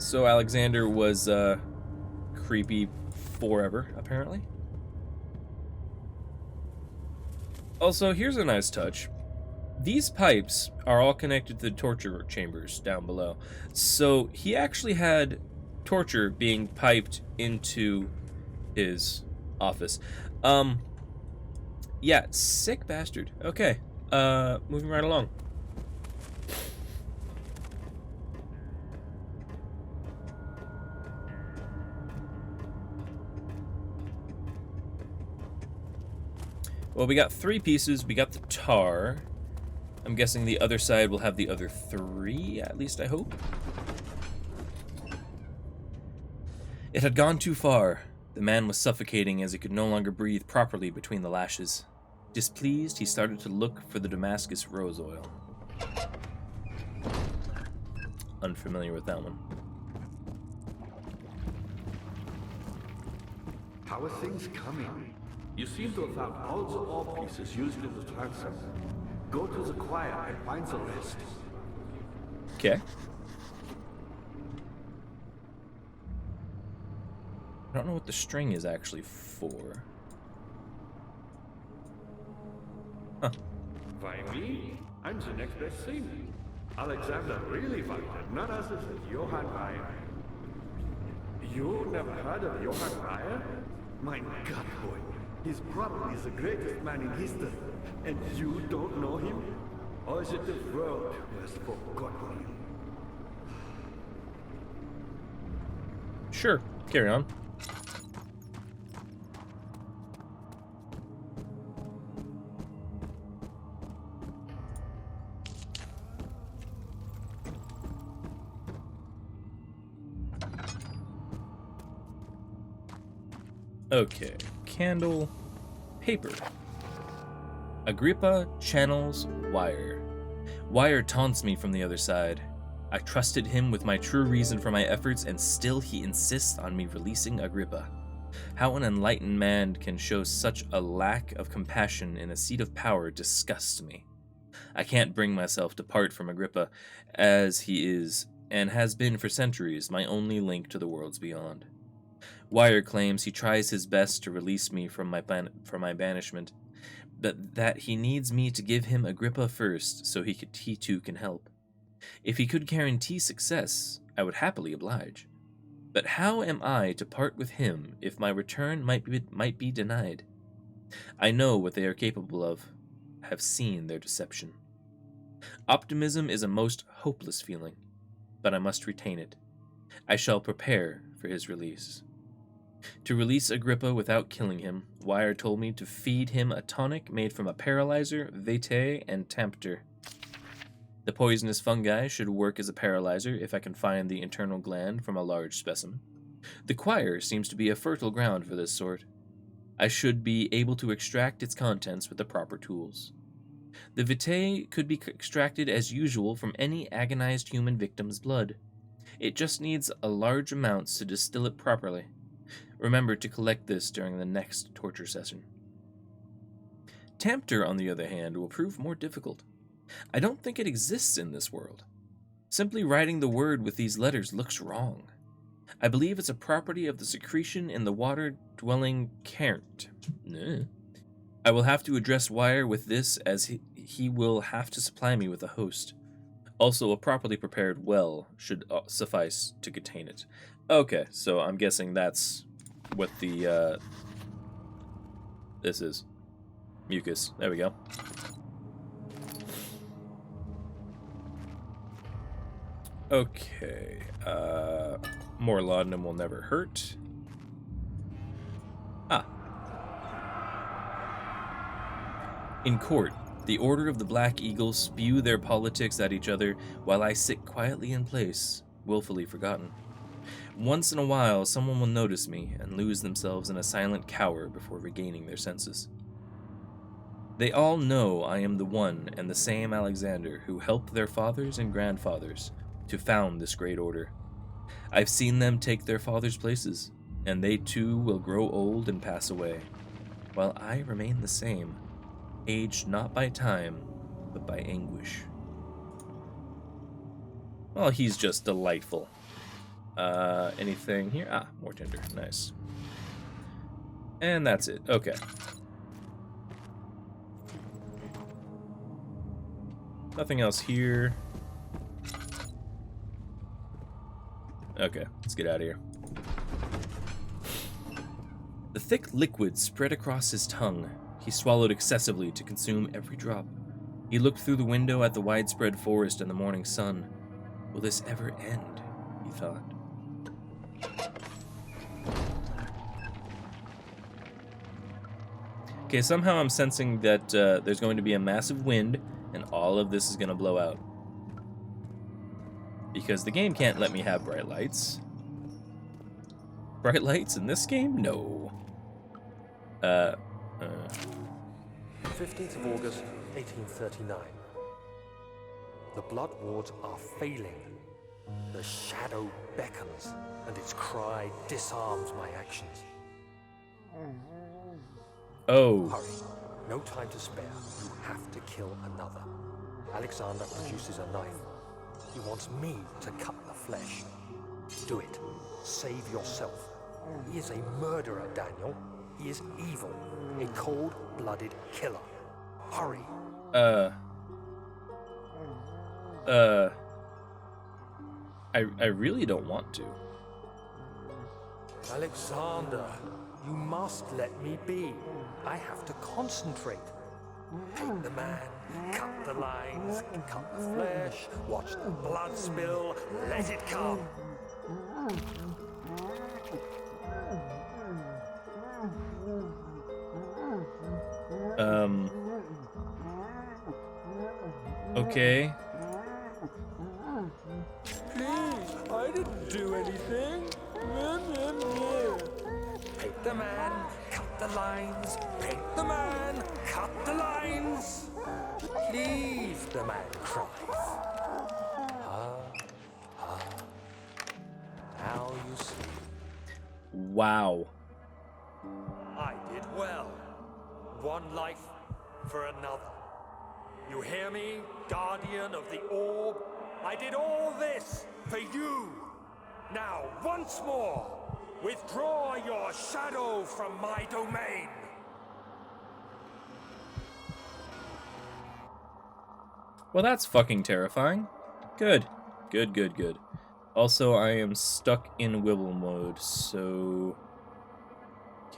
So Alexander was creepy forever, apparently. Also, here's a nice touch. These pipes are all connected to the torture chambers down below. So he actually had torture being piped into his office. Yeah, sick bastard. Okay, moving right along. Well, we got 3 pieces. We got the tar. I'm guessing the other side will have the other 3, at least I hope. It had gone too far. The man was suffocating as he could no longer breathe properly between the lashes. Displeased, he started to look for the Damascus rose oil. Unfamiliar with that one. How are things coming? You seem to have found all the orb pieces used in the transfer. Go to the choir and find the rest. Okay. I don't know what the string is actually for. Huh. Why me? I'm the next best thing. Alexander really wanted none other than Johann Reyer. You never heard of Johann Reyer? My God, boy. He's probably the greatest man in history. And you don't know him? Or is it the world who has forgotten him? Sure, carry on. Okay, candle, paper. Agrippa channels Wire. Wire taunts me from the other side. I trusted him with my true reason for my efforts, and still he insists on me releasing Agrippa. How an enlightened man can show such a lack of compassion in a seat of power disgusts me. I can't bring myself to part from Agrippa, as he is, and has been for centuries, my only link to the worlds beyond. Wire claims he tries his best to release me from my banishment, but that he needs me to give him Agrippa first so he too can help. If he could guarantee success, I would happily oblige. But how am I to part with him if my return might be denied? I know what they are capable of, have seen their deception. Optimism is a most hopeless feeling, but I must retain it. I shall prepare for his release. To release Agrippa without killing him, Wire told me to feed him a tonic made from a paralyzer, vitae, and tempter. The poisonous fungi should work as a paralyzer if I can find the internal gland from a large specimen. The choir seems to be a fertile ground for this sort. I should be able to extract its contents with the proper tools. The vitae could be extracted as usual from any agonized human victim's blood. It just needs a large amounts to distill it properly. Remember to collect this during the next torture session. Tempter, on the other hand, will prove more difficult. I don't think it exists in this world. Simply writing the word with these letters looks wrong. I believe it's a property of the secretion in the water-dwelling cairnt. I will have to address Wire with this, as he will have to supply me with a host. Also, a properly prepared well should suffice to contain it. Okay, so I'm guessing that's what the, this is. Mucus. There we go. Okay, more laudanum will never hurt. In court, the Order of the Black Eagle spew their politics at each other while I sit quietly in place, willfully forgotten. Once in a while, someone will notice me and lose themselves in a silent cower before regaining their senses. They all know I am the one and the same Alexander who helped their fathers and grandfathers to found this great order. I've seen them take their fathers' places, and they too will grow old and pass away, while I remain the same, aged not by time, but by anguish. Well, he's just delightful. Anything here? Ah, more tinder. Nice. And that's it. Okay. Nothing else here. Okay, let's get out of here. The thick liquid spread across his tongue. He swallowed excessively to consume every drop. He looked through the window at the widespread forest and the morning sun. Will this ever end? He thought. Okay, somehow I'm sensing that there's going to be a massive wind and all of this is going to blow out. Because the game can't let me have bright lights. Bright lights in this game? No. 15th of August, 1839. The blood wards are failing. The shadow beckons, and its cry disarms my actions. Oh. Hurry. No time to spare. You have to kill another. Alexander produces a knife. He wants me to cut the flesh. Do it. Save yourself. He is a murderer, Daniel. He is evil. A cold-blooded killer. Hurry. I really don't want to. Alexander, you must let me be. I have to concentrate. Take the man, cut the lines, cut the flesh, watch the blood spill, let it come. Okay. Please, I didn't do anything. Paint the man, cut the lines. Paint the man, cut the lines. Please, the man cries. Now you see. Wow. I did well. One life for another. You hear me, guardian of the orb? I did all this for you. Now, once more, withdraw your shadow from my domain. Well, that's fucking terrifying. Good. Good, good, good. Also, I am stuck in wibble mode, so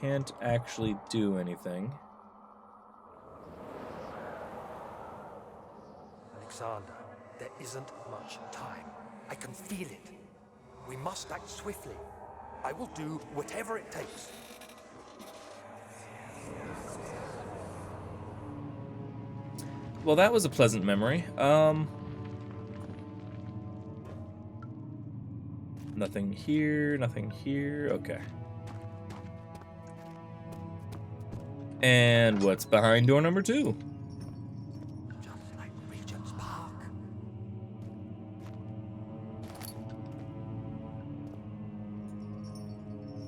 can't actually do anything. Alexander, there isn't much time. I can feel it. We must act swiftly. I will do whatever it takes. Well, that was a pleasant memory. Nothing here, nothing here. Okay. And what's behind door number 2? Just like Regent's Park.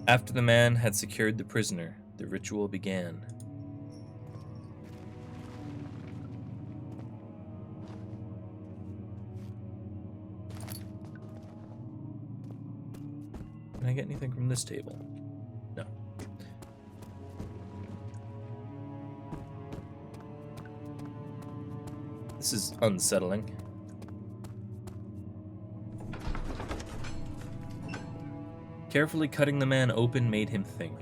After the man had secured the prisoner, the ritual began. Can I get anything from this table? No. This is unsettling. Carefully cutting the man open made him think.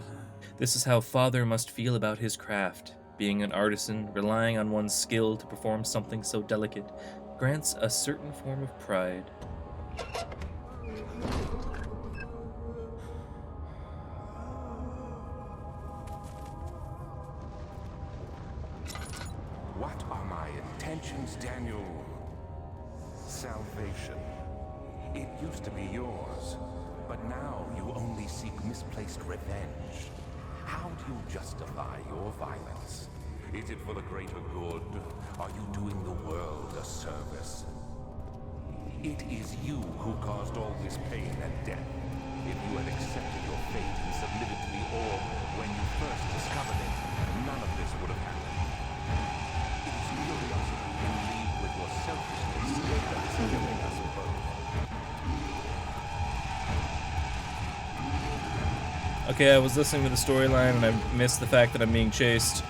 This is how Father must feel about his craft. Being an artisan, relying on one's skill to perform something so delicate, grants a certain form of pride. What are my intentions, Daniel? Salvation. It used to be yours, but now you only seek misplaced revenge. How do you justify your violence? Is it for the greater good? Are you doing the world a service? It is you who caused all this pain and death. If you had accepted your fate and submitted to the orb when you first discovered it, none of this would have happened. It is curiosity in league with your selfishness that is killing us both. Okay, I was listening to the storyline and I missed the fact that I'm being chased.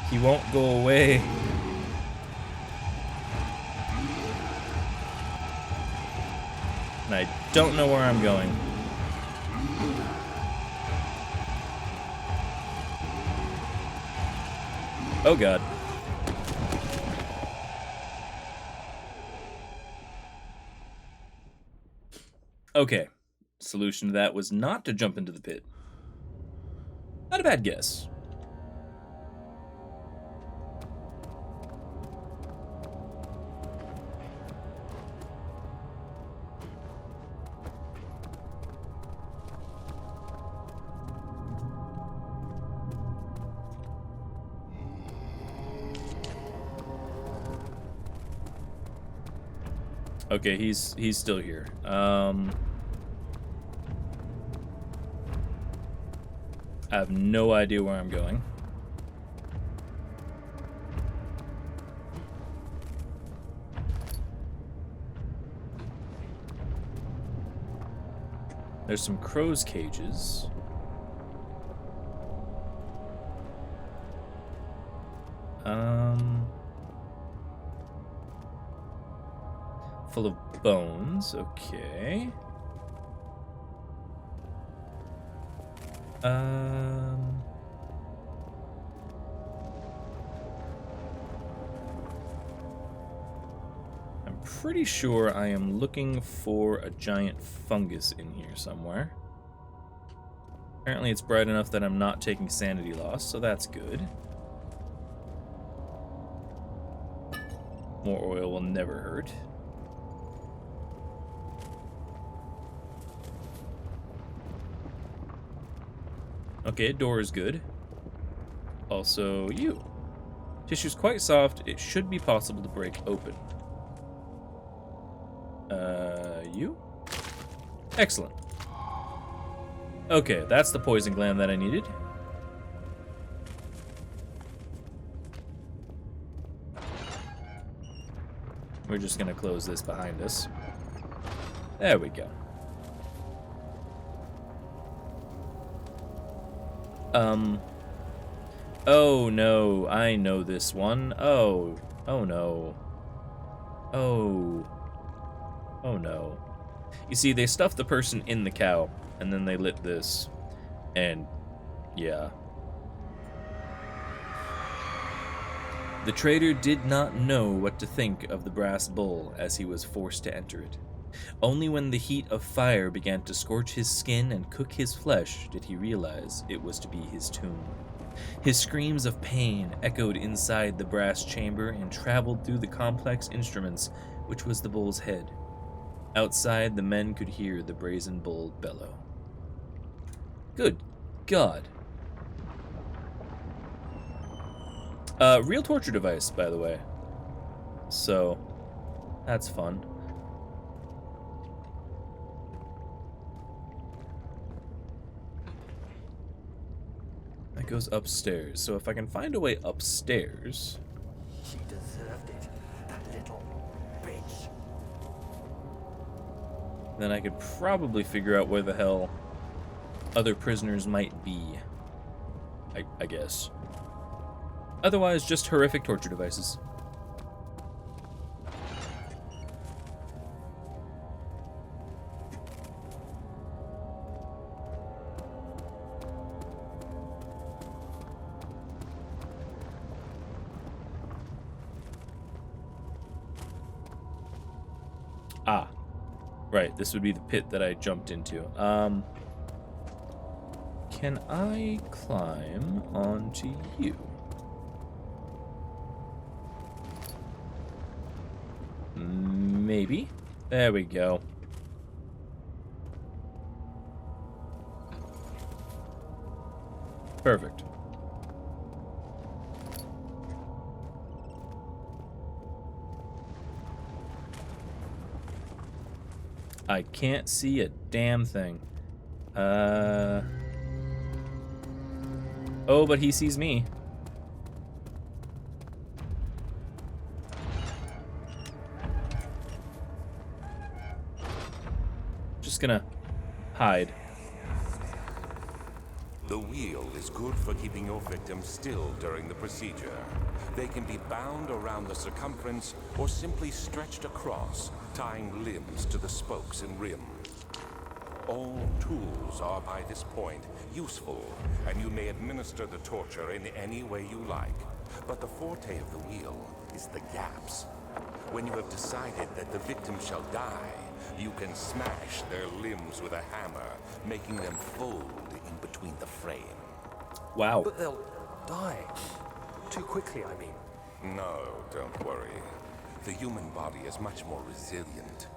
He won't go away. And I don't know where I'm going. Oh god. Okay. Solution to that was not to jump into the pit. Not a bad guess. Okay, he's still here. I have no idea where I'm going. There's some crow's cages. Full of bones, okay. I'm pretty sure I am looking for a giant fungus in here somewhere. Apparently it's bright enough that I'm not taking sanity loss, so that's good. More oil will never hurt. Okay, door is good. Also, you. Tissue's quite soft. It should be possible to break open. You? Excellent. Okay, that's the poison gland that I needed. We're just gonna close this behind us. There we go. Oh no, I know this one. Oh no. Oh no. You see, they stuffed the person in the cow, and then they lit this. And, yeah. The trader did not know what to think of the brass bowl as he was forced to enter it. Only when the heat of fire began to scorch his skin and cook his flesh did he realize it was to be his tomb. His screams of pain echoed inside the brass chamber and traveled through the complex instruments, which was the bull's head. Outside, the men could hear the brazen bull bellow. Good God. Real torture device, by the way. So, that's fun. That goes upstairs. So if I can find a way upstairs... She deserved it, that little bitch. Then I could probably figure out where the hell other prisoners might be. I guess. Otherwise, just horrific torture devices. Ah, right, this would be the pit that I jumped into. Can I climb onto you? Maybe. There we go. Perfect. I can't see a damn thing. Oh, but he sees me. Just gonna hide. The wheel is good for keeping your victims still during the procedure. They can be bound around the circumference or simply stretched across, tying limbs to the spokes and rim. All tools are by this point useful, and you may administer the torture in any way you like. But the forte of the wheel is the gaps. When you have decided that the victim shall die, you can smash their limbs with a hammer, making them fold in between the frame. Wow. But they'll die. Too quickly, I mean. No, don't worry. The human body is much more resilient.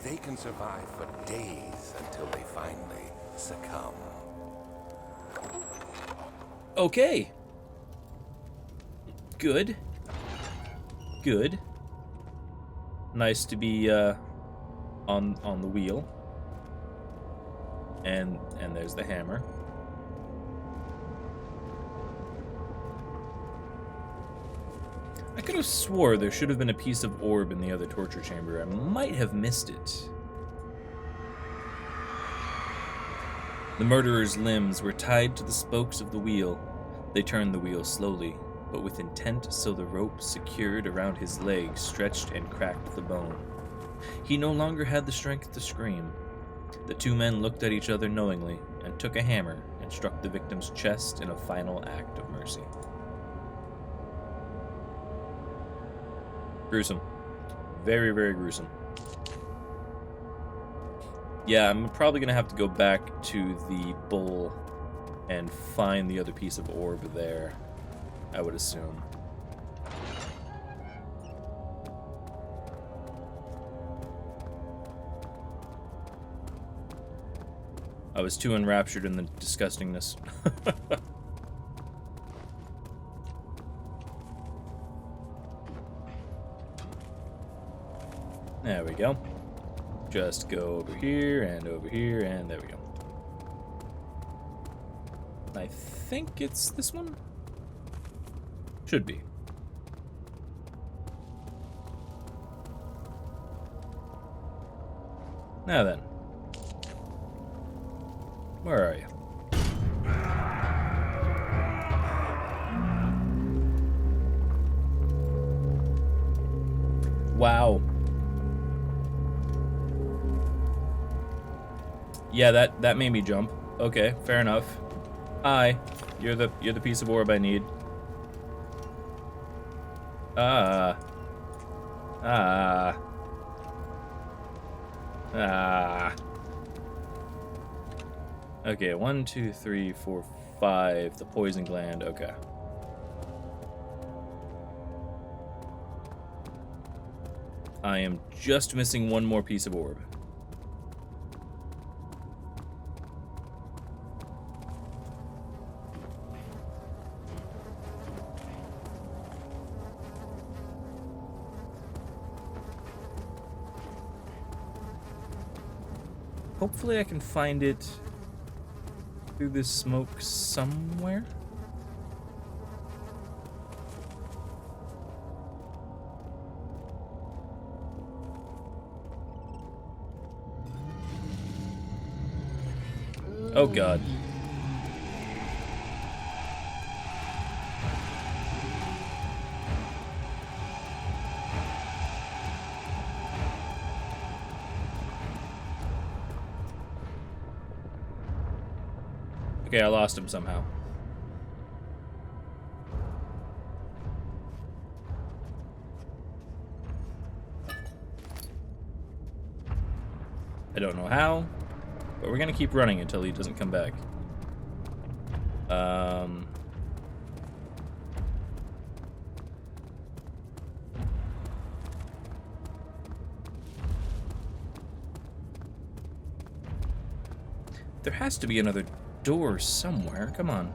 They can survive for days until they finally succumb. Okay. Good. Good. Nice to be on the wheel. And there's the hammer. I could have swore there should have been a piece of orb in the other torture chamber. I might have missed it. The murderer's limbs were tied to the spokes of the wheel. They turned the wheel slowly, but with intent, so the rope secured around his legs stretched and cracked the bone. He no longer had the strength to scream. The two men looked at each other knowingly and took a hammer and struck the victim's chest in a final act of mercy. Gruesome. Very, very gruesome. Yeah, I'm probably gonna have to go back to the bowl and find the other piece of orb there, I would assume. I was too enraptured in the disgustingness. There we go. Just go over here, and there we go. I think it's this one? Should be. Now then. Where are you? Wow. Yeah, that made me jump. Okay, fair enough. Hi, you're the piece of orb I need. Okay, 1, 2, 3, 4, 5. The poison gland. Okay. I am just missing one more piece of orb. Hopefully I can find it through this smoke somewhere. Oh God. Okay, I lost him somehow. I don't know how, but we're gonna keep running until he doesn't come back. There has to be another door somewhere. Come on.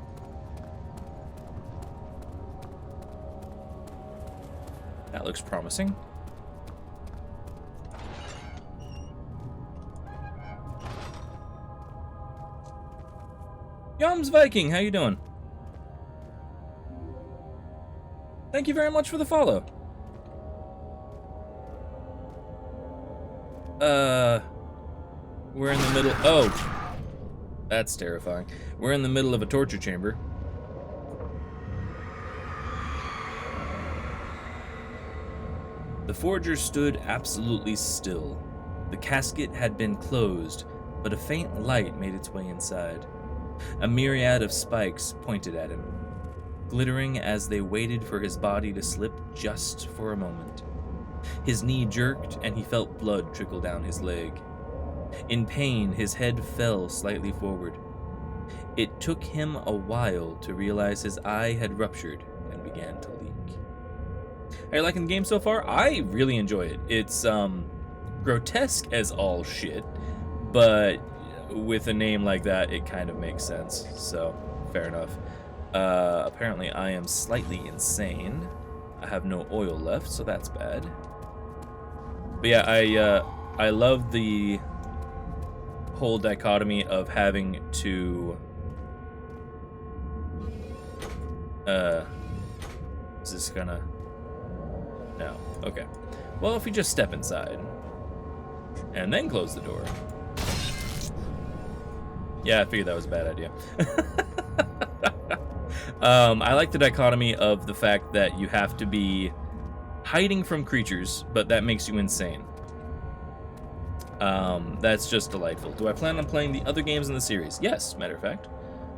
That looks promising. Gums Viking, how you doing? Thank you very much for the follow. We're in the middle. Oh, that's terrifying. We're in the middle of a torture chamber. The forger stood absolutely still. The casket had been closed, but a faint light made its way inside. A myriad of spikes pointed at him, glittering as they waited for his body to slip just for a moment. His knee jerked, and he felt blood trickle down his leg. In pain, his head fell slightly forward. It took him a while to realize his eye had ruptured and began to leak. Are you liking the game so far? I really enjoy it. It's grotesque as all shit, but with a name like that, it kind of makes sense. So, fair enough. Apparently I am slightly insane. I have no oil left, so that's bad. But yeah, I love the whole dichotomy of having to is this gonna... No. Okay. Well, if we just step inside and then close the door. Yeah, I figured that was a bad idea. I like the dichotomy of the fact that you have to be hiding from creatures, but that makes you insane. That's just delightful. Do I plan on playing the other games in the series? Yes, matter of fact.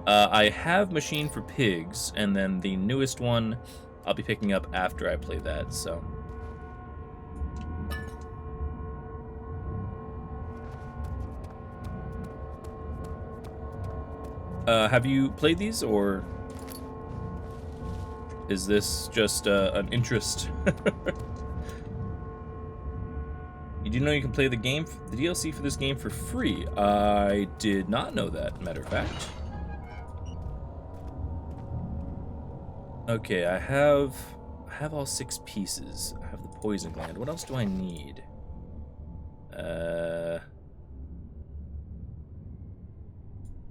I have Machine for Pigs, and then the newest one I'll be picking up after I play that, so... have you played these, or is this just an interest? Did you know you can play the game, the DLC for this game for free? I did not know that, matter of fact. Okay, I have all 6 pieces. I have the poison gland. What else do I need?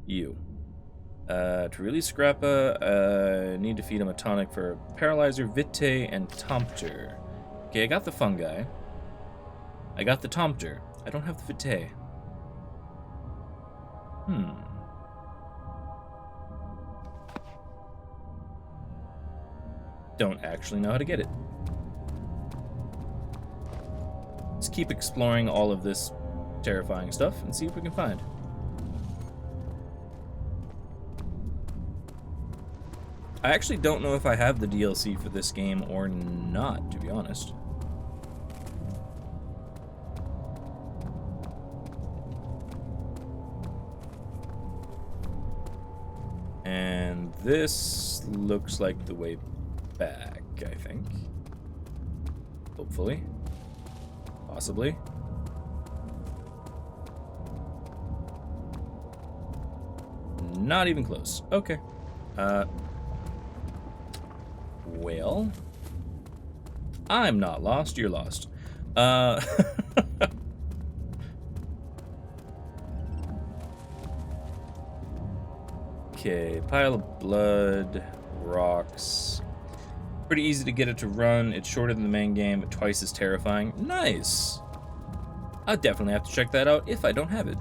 You. To release Scrappa, need to feed him a tonic for Paralyzer, Vitae, and Tompter. Okay, I got the fungi. I got the Tompter. I don't have the Vitae. Don't actually know how to get it. Let's keep exploring all of this terrifying stuff and see what we can find. I actually don't know if I have the DLC for this game or not, to be honest. And this looks like the way back, I think. Hopefully. Possibly. Not even close. Okay. Well, I'm not lost, you're lost. Okay, pile of blood, rocks. Pretty easy to get it to run. It's shorter than the main game, but twice as terrifying. Nice! I'll definitely have to check that out if I don't have it.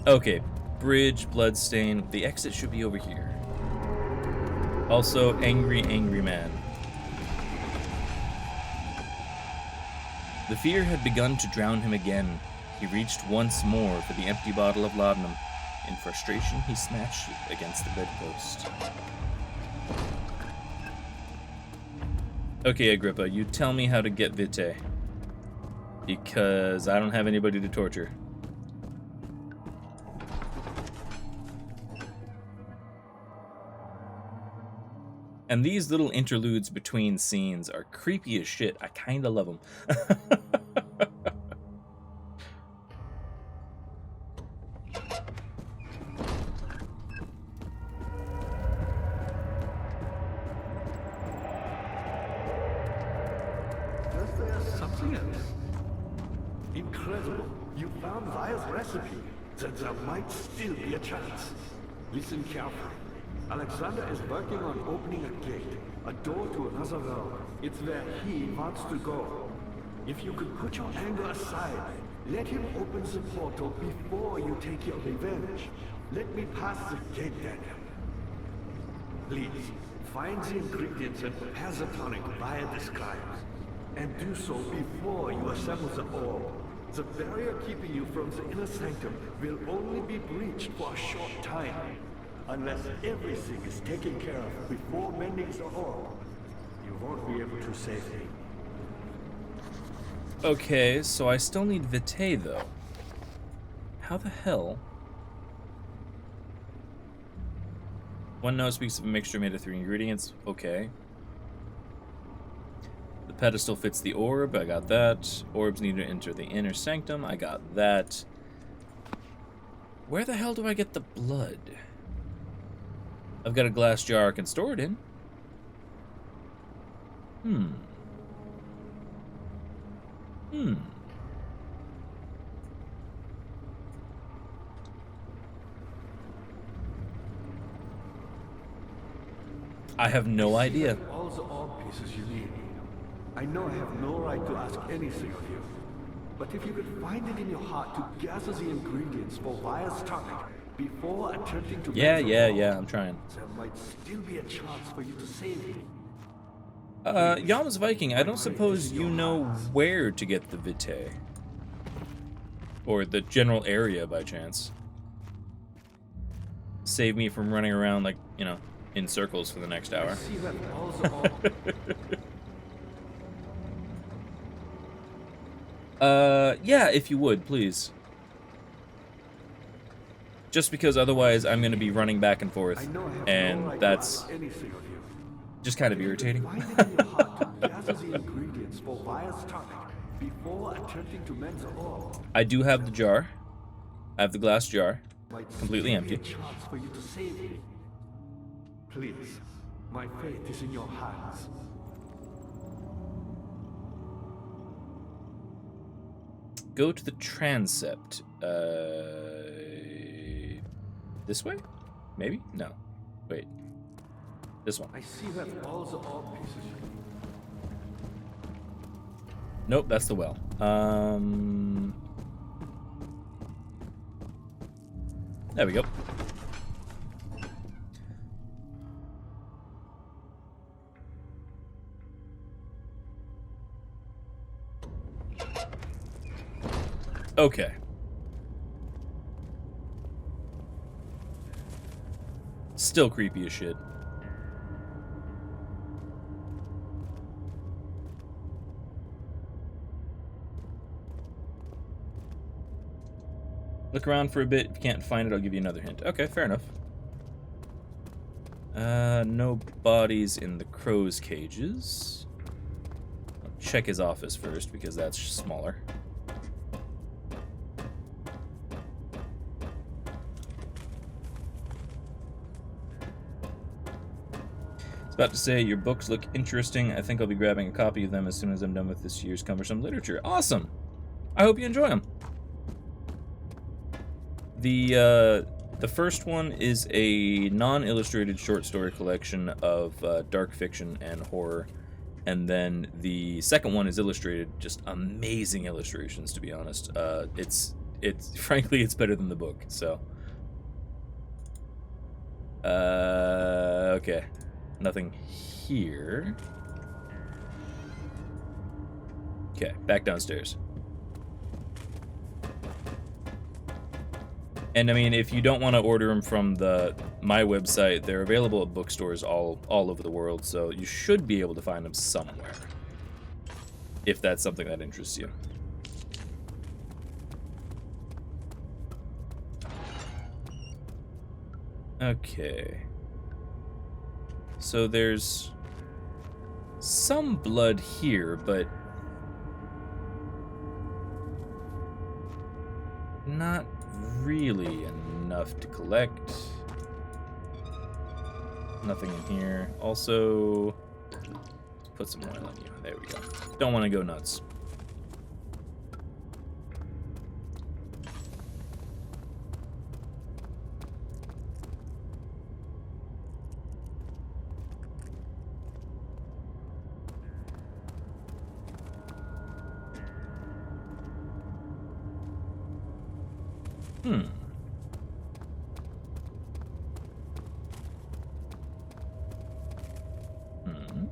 Okay, bridge, bloodstain. The exit should be over here. Also, angry man. The fear had begun to drown him again. He reached once more for the empty bottle of laudanum. In frustration, he smashed it against the bedpost. Okay, Agrippa, you tell me how to get Vitae. Because I don't have anybody to torture. And these little interludes between scenes are creepy as shit. I kinda love them. There's something else. Incredible. You found Vile's recipe. then there might still be a chance. Listen carefully. Alexander is working on opening a gate, a door to another realm. It's where he wants to go. If you could put your anger aside, let him open the portal before you take your revenge. Let me pass the gate, Daniel. Please, find the ingredients and prepare the tonic via the scribes. And do so before you assemble the orb. The barrier keeping you from the inner sanctum will only be breached for a short time. Unless everything is taken care of before mending the orb, you won't be able to save me. Okay, so I still need Vitae, though. How the hell? One note speaks of a mixture made of 3 ingredients. Okay. The pedestal fits the orb. I got that. Orbs need to enter the inner sanctum. I got that. Where the hell do I get the blood? I've got a glass jar I can store it in. I have no idea. All the orb pieces you need. I know I have no right to ask anything of you, but if you could find it in your heart to gather the ingredients for Vire's tonic before attempting to Yeah, I'm trying. there might still be a chance for you to save me. Yama's Viking, I don't suppose you know where to get the Vitae. Or the general area, by chance. Save me from running around, like, you know, in circles for the next hour. See that all the orb Yeah, if you would, please. Just because otherwise I'm going to be running back and forth, I know I have and no right that's to ask anything of you. just kind of If you could irritating. find it in your heart to gather the ingredients for Vire's tonic before attempting to mend the orb. I do have the jar. I have the glass jar. Might Completely still be empty. a chance for you to save me. Please, my fate is in your hands. Go to the transept. This way? Maybe? No. Wait. This one. I see that all the orb pieces. Nope, that's the well. There we go. Okay. Still creepy as shit. Look around for a bit. If you can't find it, I'll give you another hint. Okay, fair enough. No bodies in the crow's cages. I'll check his office first because that's smaller. About to say, your books look interesting. I think I'll be grabbing a copy of them as soon as I'm done with this year's cumbersome literature. Awesome! I hope you enjoy them. The first one is a non-illustrated short story collection of dark fiction and horror, and then the second one is illustrated. Just amazing illustrations, to be honest. It's frankly, it's better than the book. So, okay. Nothing here. Okay, back downstairs. And I mean, if you don't want to order them from my website, they're available at bookstores all over the world, so you should be able to find them somewhere. If that's something that interests you. Okay. So there's some blood here, but not really enough to collect. Nothing in here. Also, let's put some oil on you. There we go. Don't want to go nuts. Hmm. Hmm.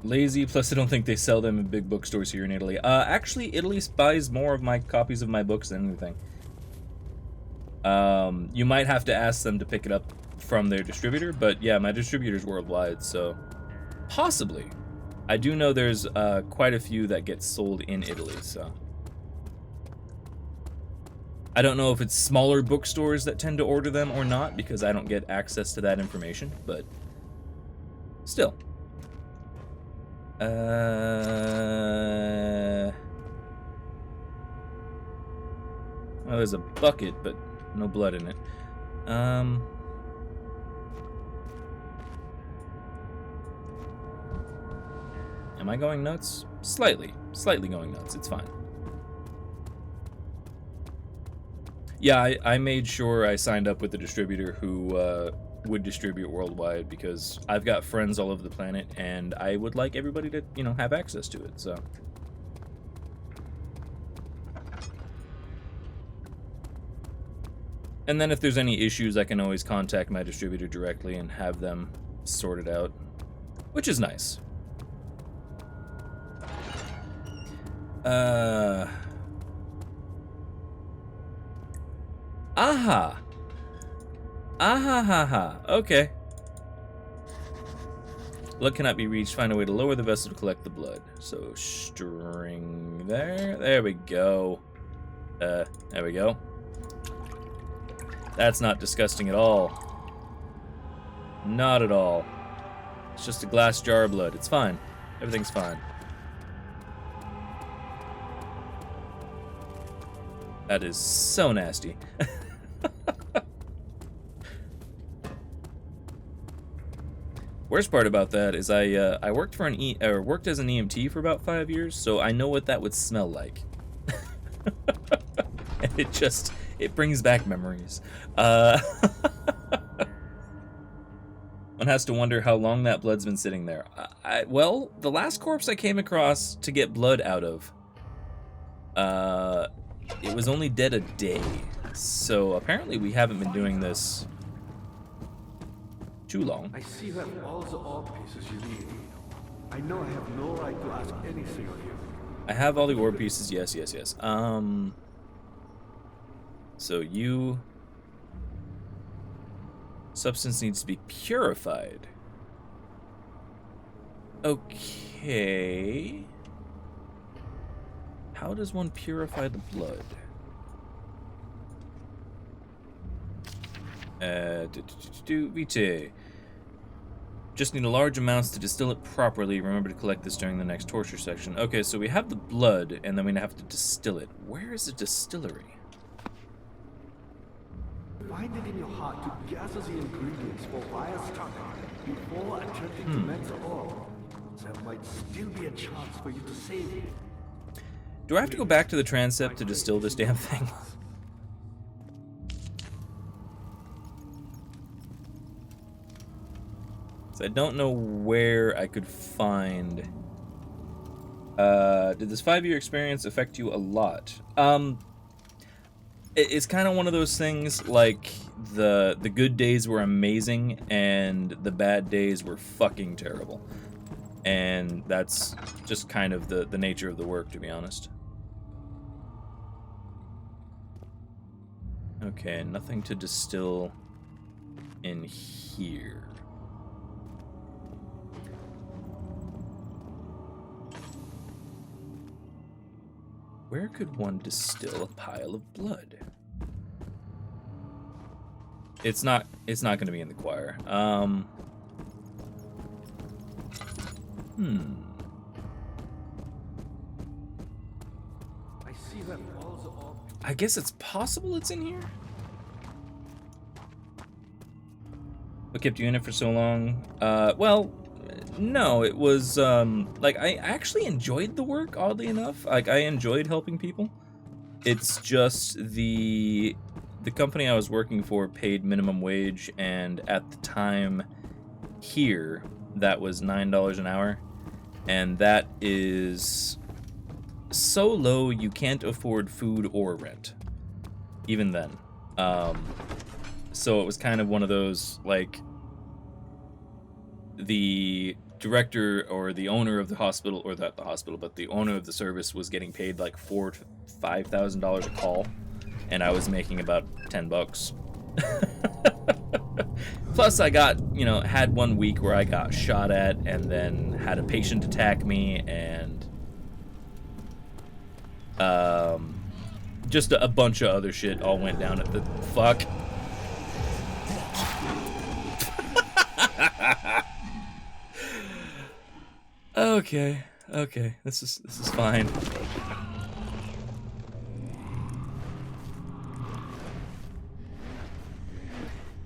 Lazy, plus I don't think they sell them in big bookstores here in Italy. Actually, Italy buys more of my copies of my books than anything. You might have to ask them to pick it up from their distributor, but yeah, my distributor's worldwide, so possibly. I do know there's quite a few that get sold in Italy, so. I don't know if it's smaller bookstores that tend to order them or not, because I don't get access to that information, but still. Well, there's a bucket, but no blood in it. Am I going nuts? Slightly going nuts. It's fine. Yeah, I made sure I signed up with the distributor who would distribute worldwide, because I've got friends all over the planet, and I would like everybody to, you know, have access to it, so. And then if there's any issues, I can always contact my distributor directly and have them sort it out, which is nice. Aha! Ahahaha. Okay. Blood cannot be reached. Find a way to lower the vessel to collect the blood. So, string there. There we go. There we go. That's not disgusting at all. Not at all. It's just a glass jar of blood. It's fine. Everything's fine. That is so nasty. Worst part about that is I worked for worked as an EMT for about 5 years, so I know what that would smell like. And it brings back memories. One has to wonder how long that blood's been sitting there. Well, the last corpse I came across to get blood out of, it was only dead a day. So apparently we haven't been doing this too long. I see you have all the orb pieces you need. I know I have no right to ask anything of you. I have all the orb pieces, yes. So you... Substance needs to be purified. Okay. How does one purify the blood? Vite. Just need a large amounts to distill it properly. Remember to collect this during the next torture section. Okay, so we have the blood, and then we have to distill it. Where is the distillery? Find it in your heart to gather the ingredients for Fire's stomach before attempting to melt the orb. There might still be a chance for you to save it. Do I have to go back to the transept to distill this damn thing? So I don't know where I could find... did this 5-year experience affect you a lot? It's kind of one of those things, like, the good days were amazing, and the bad days were fucking terrible. And that's just kind of the nature of the work, to be honest. Okay, nothing to distill in here. Where could one distill a pile of blood? It's not going to be in the choir. I see that all the orb. I guess it's possible it's in here? What kept you in it for so long? Well, no, it was, like, I actually enjoyed the work, oddly enough. Like, I enjoyed helping people. It's just the company I was working for paid minimum wage, and at the time here, that was $9 an hour. And that is so low you can't afford food or rent. Even then. So it was kind of one of those, like, the director or the owner of the hospital, or not the hospital, but the owner of the service was getting paid like $4,000 to $5,000 a call, and I was making about $10. Plus, I got, had 1 week where I got shot at, and then had a patient attack me, and just a bunch of other shit all went down at the fuck. Okay, this is fine.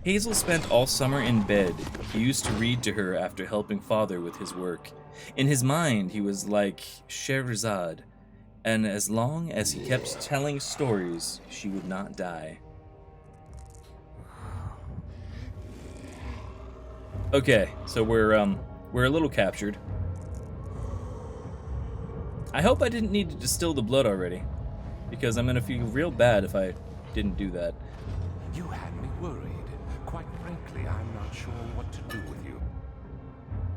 Hazel spent all summer in bed. He used to read to her after helping father with his work. In his mind, he was like Scheherazade, and as long as he kept telling stories, she would not die. Okay, so we're a little captured. I hope I didn't need to distill the blood already, because I'm gonna feel real bad if I didn't do that. You had me worried. Quite frankly, I'm not sure what to do with you.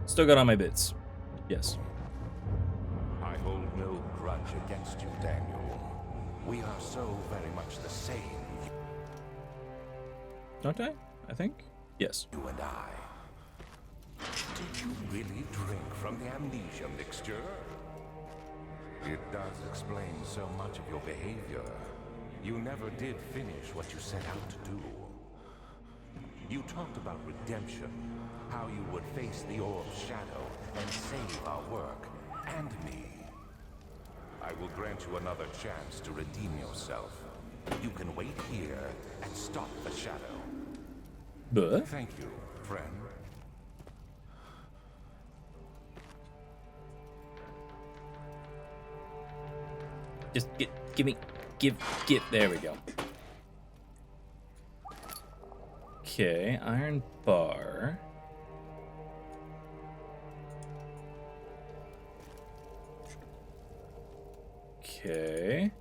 Still got all my bits. Yes. I hold no grudge against you, Daniel. We are so very much the same. Don't I? I think? Yes. You and I. Did you really drink from the amnesia mixture? It does explain so much of your behavior. You never did finish what you set out to do. You talked about redemption, how you would face the Orb's shadow and save our work, and me. I will grant you another chance to redeem yourself. You can wait here and stop the shadow. But? Thank you, friend. Just give, there we go. Okay, iron bar. Okay.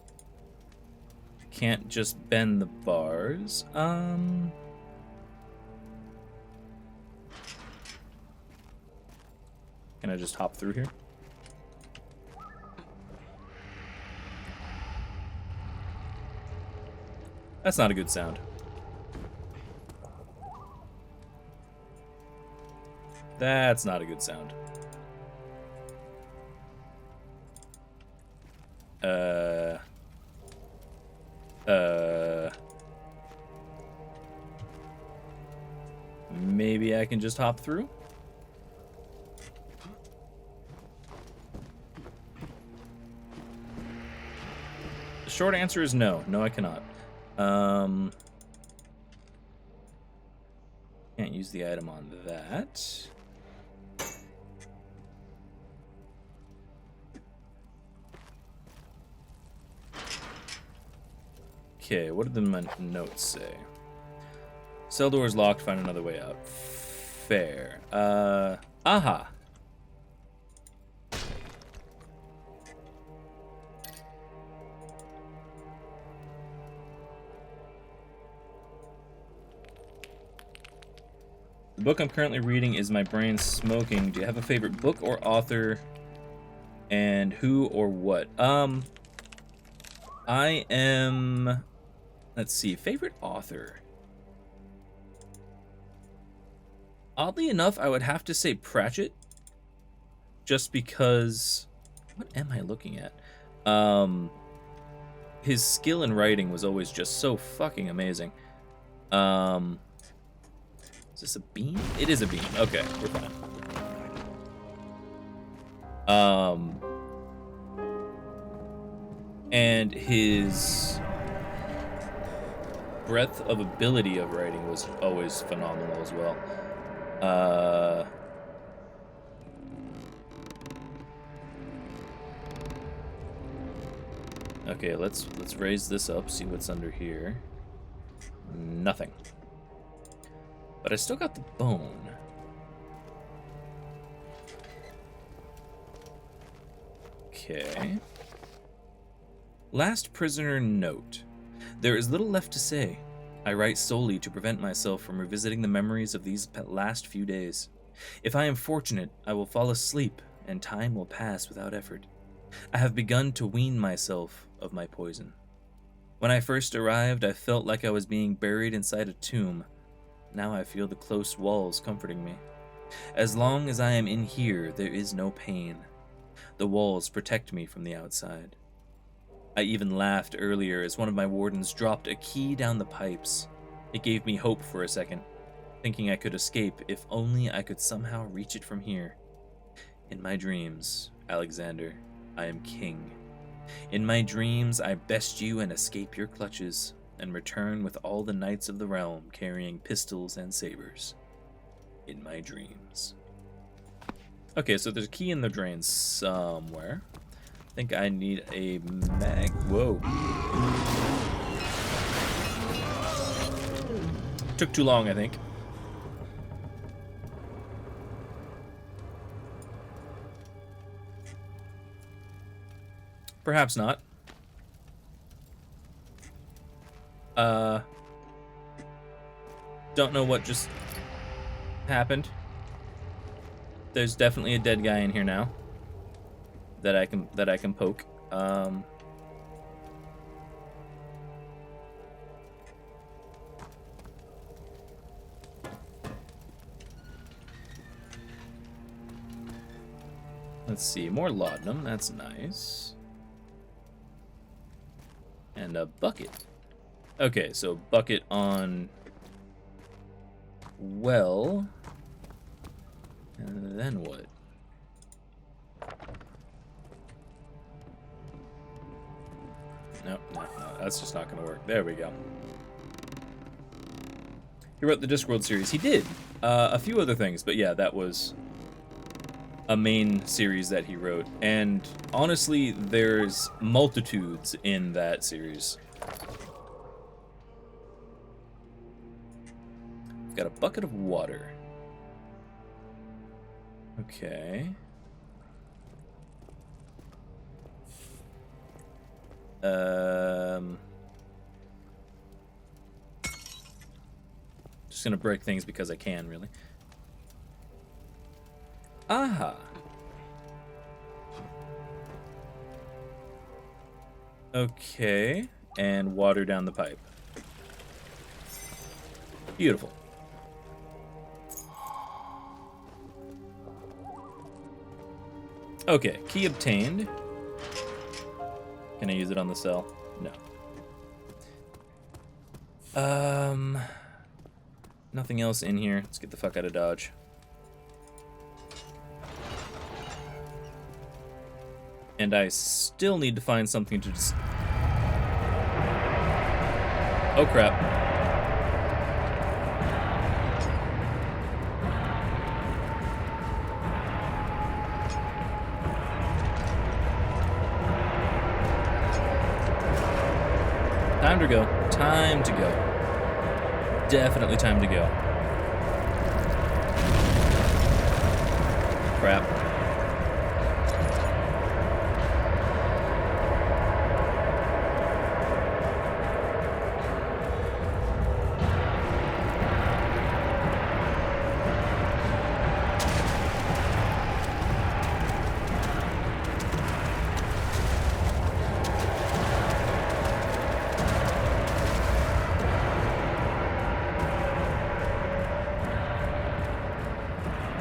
Can't just bend the bars. Can I just hop through here? That's not a good sound. That's not a good sound. Maybe I can just hop through? The short answer is no. No, I cannot. Can't use the item on that. Okay, what did the notes say? Cell door is locked, find another way out. Fair. Aha! The book I'm currently reading is My Brain Smoking. Do you have a favorite book or author? And who or what? I am... Let's see. Favorite author? Oddly enough, I would have to say Pratchett. Just because... What am I looking at? His skill in writing was always just so fucking amazing. Is this a beam? It is a beam. Okay, we're fine. And his breadth of ability of writing was always phenomenal as well. Okay, let's raise this up, see what's under here. Nothing. But I still got the bone. Okay. Last prisoner note. There is little left to say. I write solely to prevent myself from revisiting the memories of these last few days. If I am fortunate, I will fall asleep, and time will pass without effort. I have begun to wean myself of my poison. When I first arrived, I felt like I was being buried inside a tomb. Now I feel the close walls comforting me. As long as I am in here, there is no pain. The walls protect me from the outside. I even laughed earlier as one of my wardens dropped a key down the pipes. It gave me hope for a second, thinking I could escape if only I could somehow reach it from here. In my dreams, Alexander, I am king. In my dreams, I best you and escape your clutches, and return with all the knights of the realm carrying pistols and sabers. In my dreams. Okay, so there's a key in the drain somewhere. I think I need a mag. Whoa. Took too long, I think. Perhaps not. Don't know what just happened. There's definitely a dead guy in here now that I can poke. Let's see, more laudanum, that's nice. And a bucket. Okay, so bucket on well. And then what? No, that's just not going to work. There we go. He wrote the Discworld series. He did. A few other things, but yeah, that was a main series that he wrote. And honestly, there's multitudes in that series. I've got a bucket of water. Okay. Just gonna break things because I can, really. Aha. Okay, and water down the pipe. Beautiful. Okay, key obtained. Can I use it on the cell? No. Nothing else in here. Let's get the fuck out of Dodge. And I still need to find something to just... Oh, crap. Time to go. Time to go. Definitely time to go. Crap.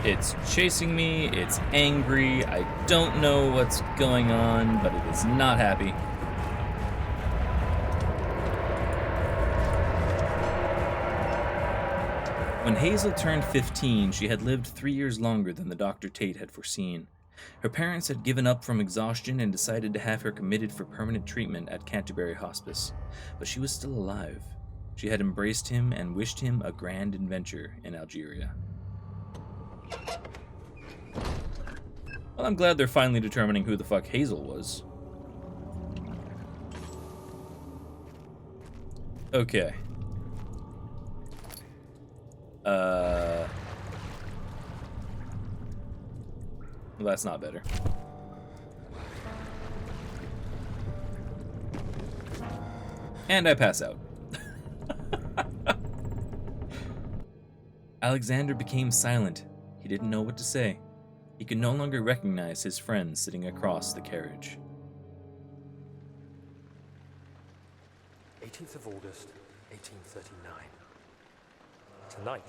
It's chasing me, it's angry, I don't know what's going on, but it is not happy. When Hazel turned 15, she had lived 3 years longer than the Dr. Tate had foreseen. Her parents had given up from exhaustion and decided to have her committed for permanent treatment at Canterbury Hospice, but she was still alive. She had embraced him and wished him a grand adventure in Algeria. Well, I'm glad they're finally determining who the fuck Hazel was. Okay. Well, that's not better. And I pass out. Alexander became silent. He didn't know what to say. He could no longer recognize his friend sitting across the carriage. 18th of August, 1839. Tonight,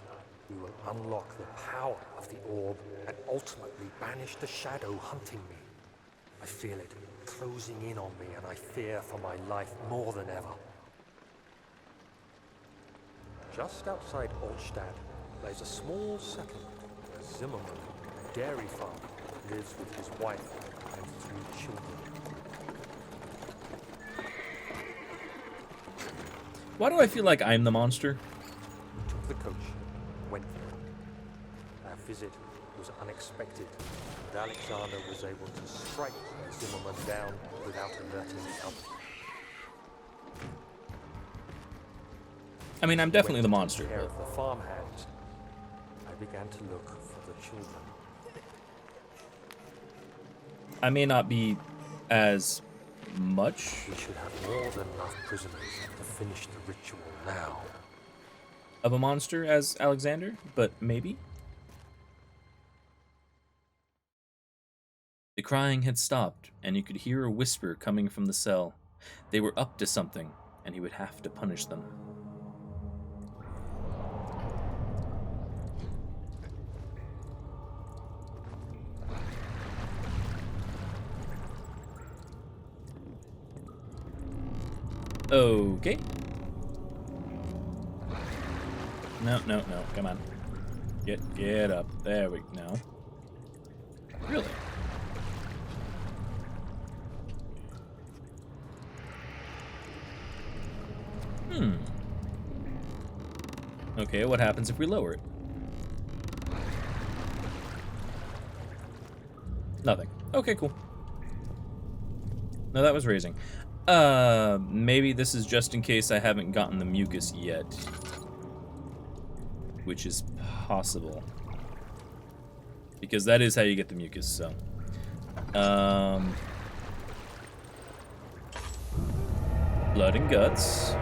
we will unlock the power of the orb and ultimately banish the shadow hunting me. I feel it closing in on me, and I fear for my life more than ever. Just outside Altstadt lies a small settlement where Zimmerman, a dairy farmer, lives with his wife and 3 children. Why do I feel like I'm the monster? We took the coach, went there. Our visit was unexpected, and Alexander was able to strike Zimmerman down without alerting the others. I mean, I'm definitely the When monster. I took care But of the farmhands, I began to look for the children. I may not be as much We should have more than enough prisoners to finish the ritual now. of a monster as Alexander, but maybe. The crying had stopped, and you could hear a whisper coming from the cell. They were up to something, and he would have to punish them. Okay. No, come on. Get up. There we go. Really? Okay, what happens if we lower it? Nothing. Okay, cool. No, that was raising. Maybe this is just in case I haven't gotten the mucus yet. Which is possible. Because that is how you get the mucus, so. Blood and guts.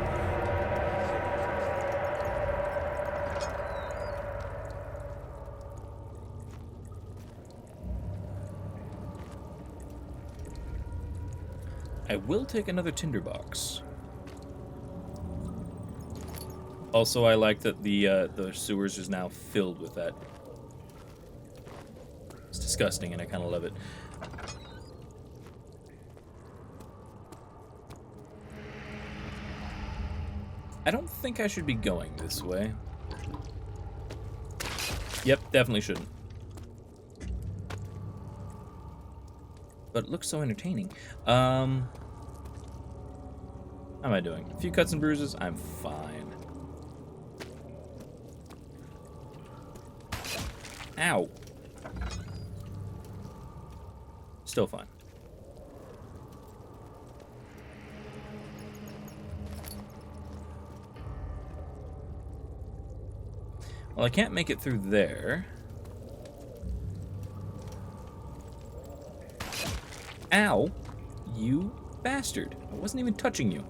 I will take another tinderbox. Also, I like that the sewers is now filled with that. It's disgusting, and I kind of love it. I don't think I should be going this way. Yep, definitely shouldn't. But it looks so entertaining. How am I doing? A few cuts and bruises? I'm fine. Ow. Still fine. Well, I can't make it through there. Ow, you bastard. I wasn't even touching you.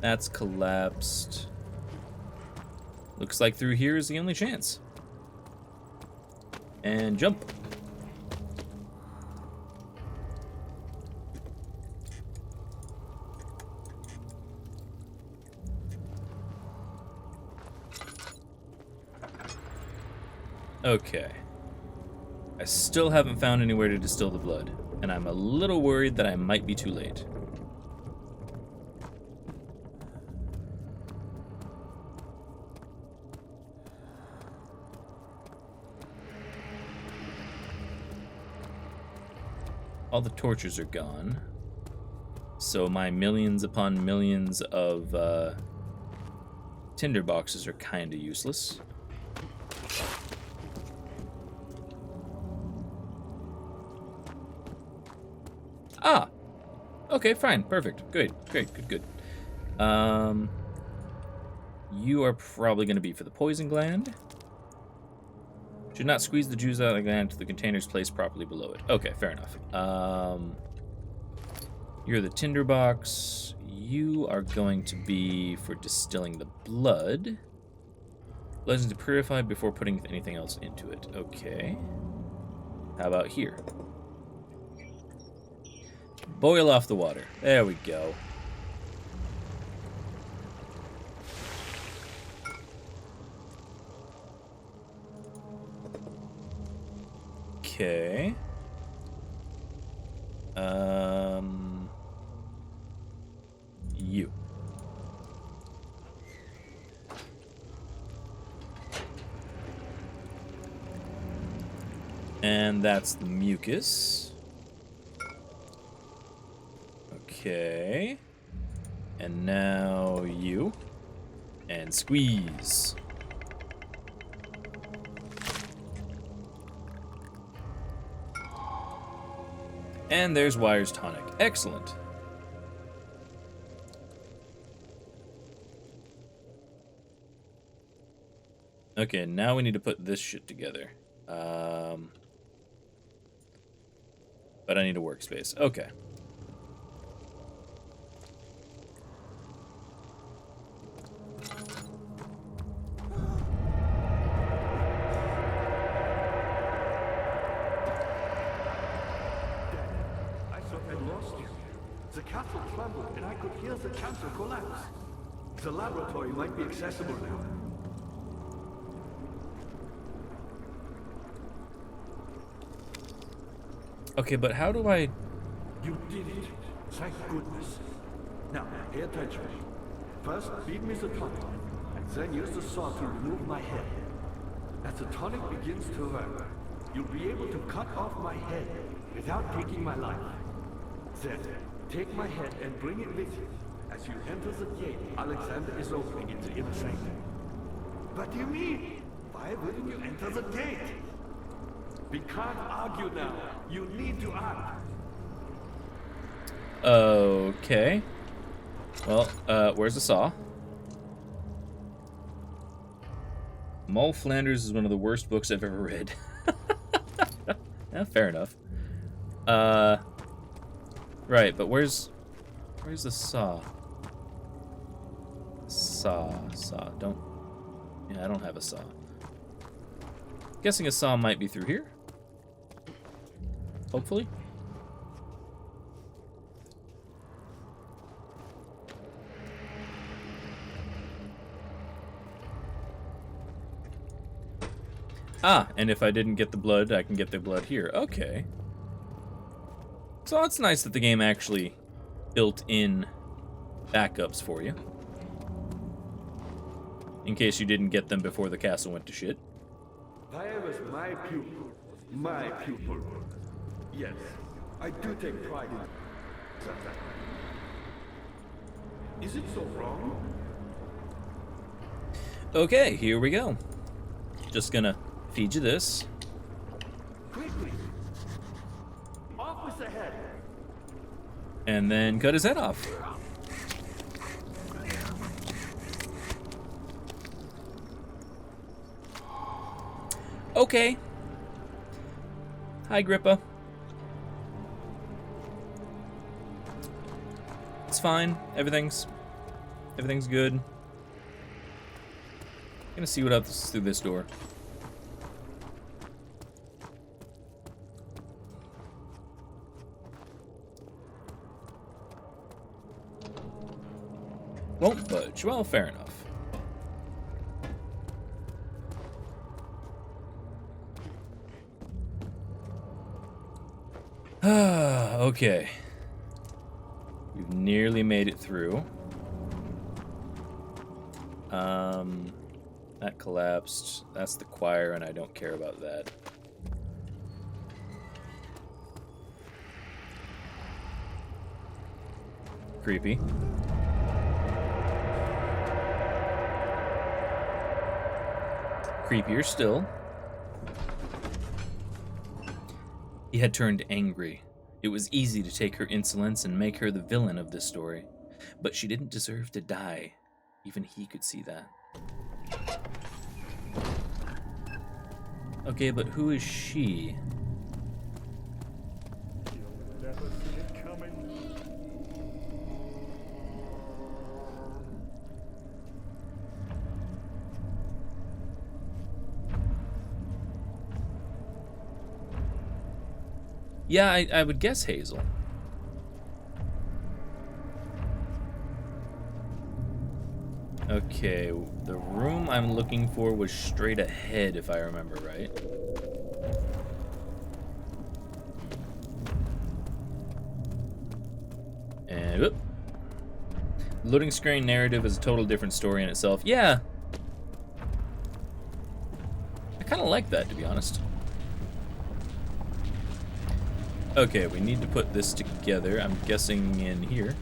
That's collapsed. Looks like through here is the only chance. And jump. Okay. I still haven't found anywhere to distill the blood, and I'm a little worried that I might be too late. All the torches are gone, so my millions upon millions of tinder boxes are kinda useless. Ah! Okay, fine, perfect. Good. You are probably gonna be for the poison gland. Should not squeeze the juice out of the gland until the container's placed properly below it. Okay, fair enough. You're the tinderbox. You are going to be for distilling the blood. Legends to purify before putting anything else into it. Okay. How about here? Boil off the water. There we go. Okay. You. And that's the mucus. Okay. And now you. And squeeze. And there's Wire's tonic. Excellent. Okay, now we need to put this shit together. But I need a workspace. Okay. The castle crumbled, and I could hear the council collapse. The laboratory might be accessible now. Okay, but how do I... You did it. Thank goodness. Now, pay attention. First, feed me the tonic, and then use the saw to remove my head. As the tonic begins to work, you'll be able to cut off my head without taking my life. Then, take my head and bring it with you. As you enter the gate, Alexander is opening it to inner sanctum. What do you mean? Why wouldn't you enter the gate? We can't argue now. You need to act. Okay. Well, where's the saw? Mull Flanders is one of the worst books I've ever read. Yeah, fair enough. Right, but where's the saw? Saw. Don't... Yeah, I don't have a saw. Guessing a saw might be through here. Hopefully. Ah, and if I didn't get the blood, I can get the blood here. Okay. So it's nice that the game actually built in backups for you. In case you didn't get them before the castle went to shit. Fire was my pupil. My pupil. Yes, I do take pride in that. Is it so wrong? Okay, here we go. Just gonna feed you this. Quickly! Off with the head! And then cut his head off. Okay. Hi, Agrippa. It's fine. Everything's good. Gonna see what else is through this door. Won't budge. Well, fair enough. Okay. We've nearly made it through. That collapsed. That's the choir, and I don't care about that. Creepy. Creepier still. He had turned angry. It was easy to take her insolence and make her the villain of this story. But she didn't deserve to die. Even he could see that. Okay, but who is she? You'll never see it coming. Yeah, I would guess Hazel. Okay, the room I'm looking for was straight ahead, if I remember right. And whoop. Loading screen narrative is a total different story in itself. Yeah. I kind of like that, to be honest. Okay, we need to put this together. I'm guessing in here.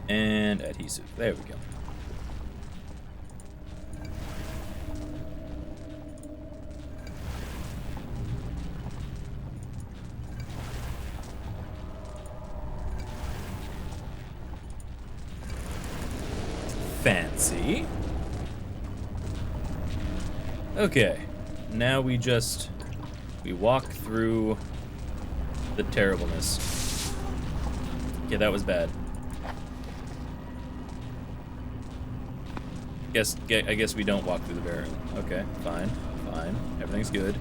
And adhesive. There we go. Fancy. Okay. Now we walk through the terribleness. Yeah, that was bad. I guess we don't walk through the barrier. Okay, fine. Everything's good.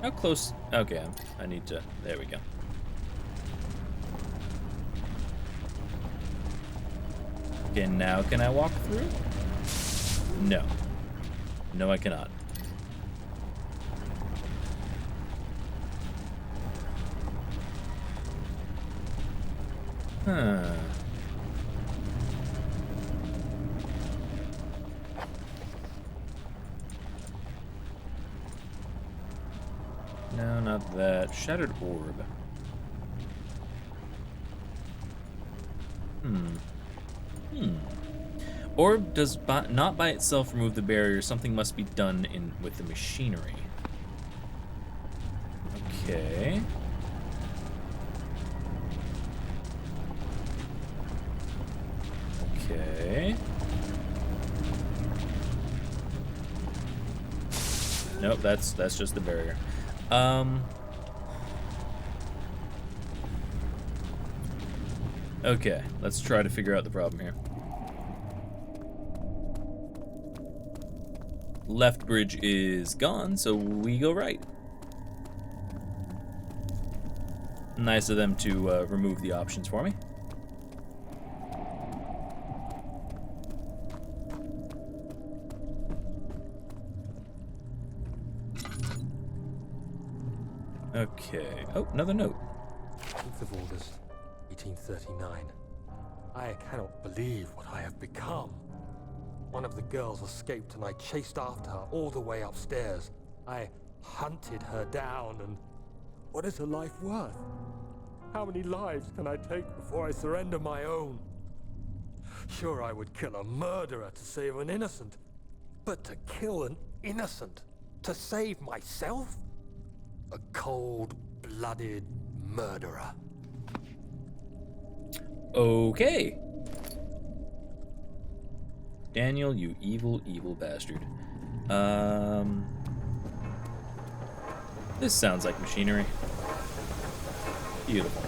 How close? Okay, I need to. There we go. Okay, now can I walk through? No. No, I cannot. Huh. No, not that. Shattered orb. Orb does not by itself remove the barrier. Something must be done with the machinery. Okay. Okay. Nope, that's just the barrier. Okay, let's try to figure out the problem here. Left bridge is gone, so we go right. Nice of them to remove the options for me. Okay. Oh, another note. 10th of August, 1839. I cannot believe what I have become. One of the girls escaped and I chased after her all the way upstairs. I hunted her down and... what is a life worth? How many lives can I take before I surrender my own? Sure, I would kill a murderer to save an innocent. But to kill an innocent to save myself? A cold-blooded murderer. Okay. Daniel, you evil, evil bastard. This sounds like machinery. Beautiful.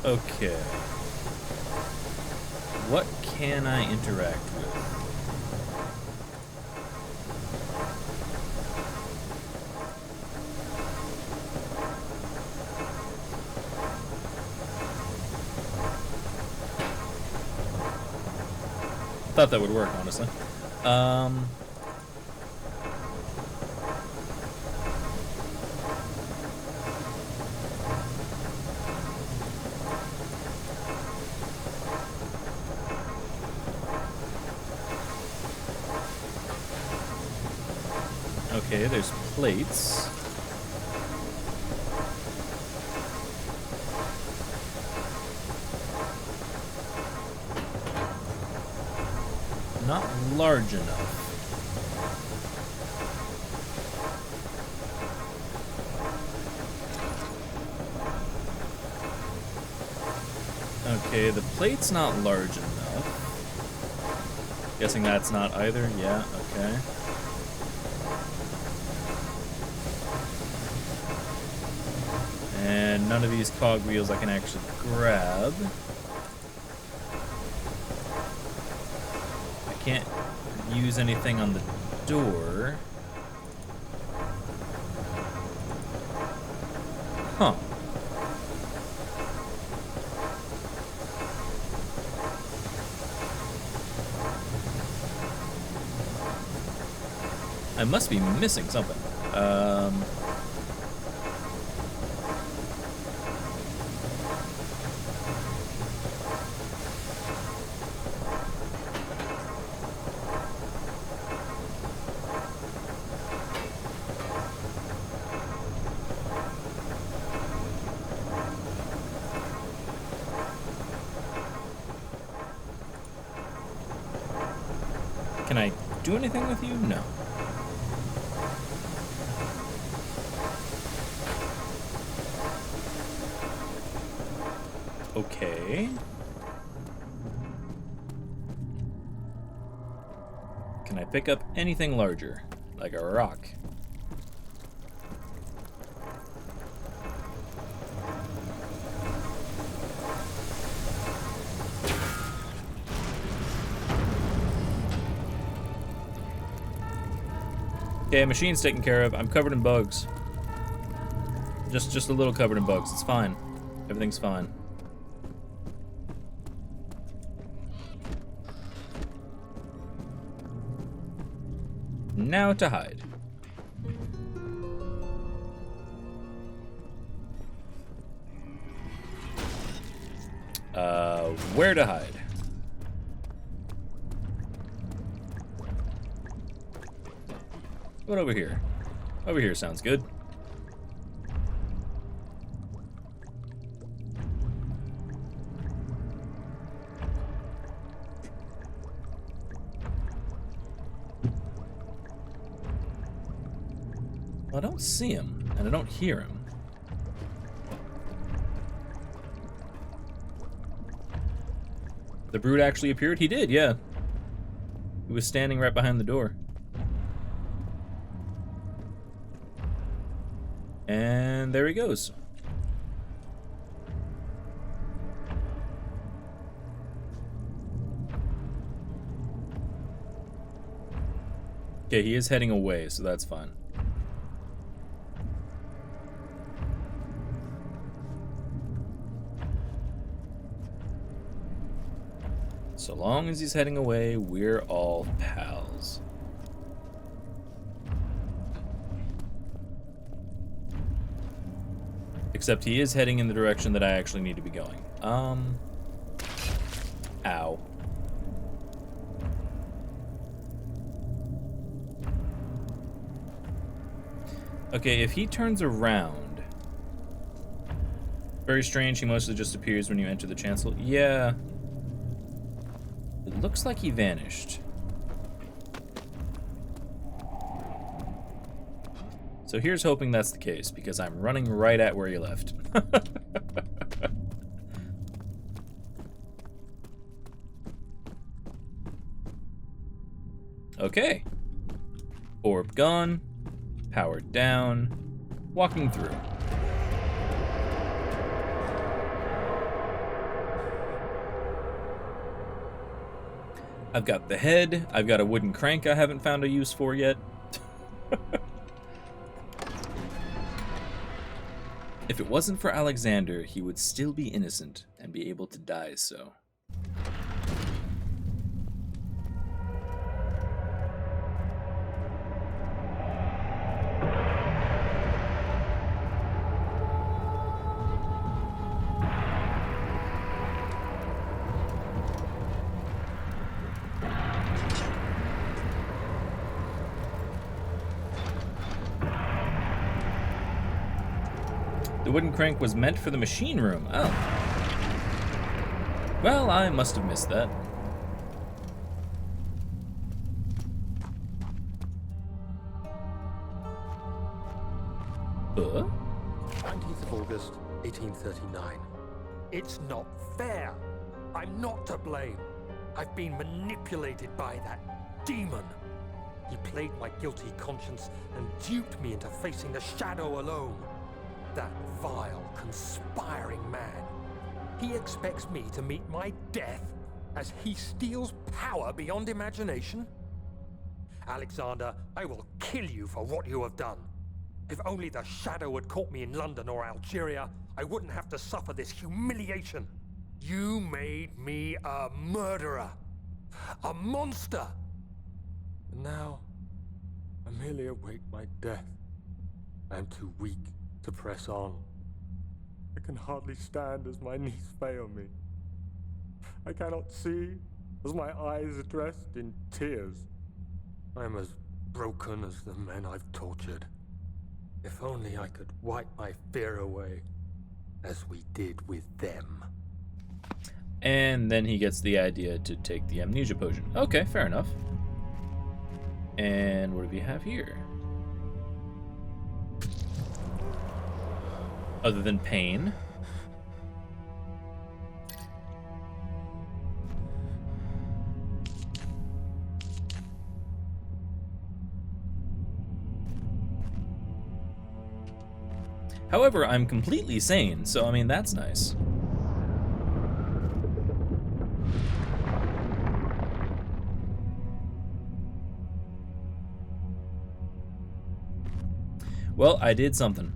Okay. What can I interact with? Thought that would work, honestly. Okay, there's plates. Not large enough. Okay, the plate's not large enough. Guessing that's not either. Yeah, okay. And none of these cogwheels I can actually grab. I can't use anything on the door. Huh. I must be missing something. Can I do anything with you? No. Okay. Can I pick up anything larger? Like a rock? Okay, machine's taken care of. I'm covered in bugs. Just a little covered in bugs. It's fine. Everything's fine. Now to hide. Where to hide? What over here? Over here sounds good. Well, I don't see him, and I don't hear him. The brute actually appeared? He did, yeah. He was standing right behind the door. And there he goes. Okay, he is heading away, so that's fine. So long as he's heading away, we're all pals. Except he is heading in the direction that I actually need to be going. Ow. Okay, if he turns around... Very strange, he mostly just appears when you enter the chancel. Yeah. It looks like he vanished. So here's hoping that's the case, because I'm running right at where he left. Okay. Orb gone. Powered down. Walking through. I've got the head. I've got a wooden crank I haven't found a use for yet. If it wasn't for Alexander, he would still be innocent and be able to die so. The wooden crank was meant for the machine room. Oh. Well, I must have missed that. Huh? 19th of August, 1839. It's not fair. I'm not to blame. I've been manipulated by that demon. He played my guilty conscience and duped me into facing the shadow alone. That vile, conspiring man. He expects me to meet my death as he steals power beyond imagination. Alexander, I will kill you for what you have done. If only the shadow had caught me in London or Algeria, I wouldn't have to suffer this humiliation. You made me a murderer. A monster. And now, I merely await my death. I am too weak to press on. I can hardly stand as my knees fail me. I cannot see as my eyes are dressed in tears. I am as broken as the men I've tortured. If only I could wipe my fear away, as we did with them. And then he gets the idea to take the amnesia potion. Okay, fair enough. And what do we have here? Other than pain. However, I'm completely sane, so I mean, that's nice. Well, I did something.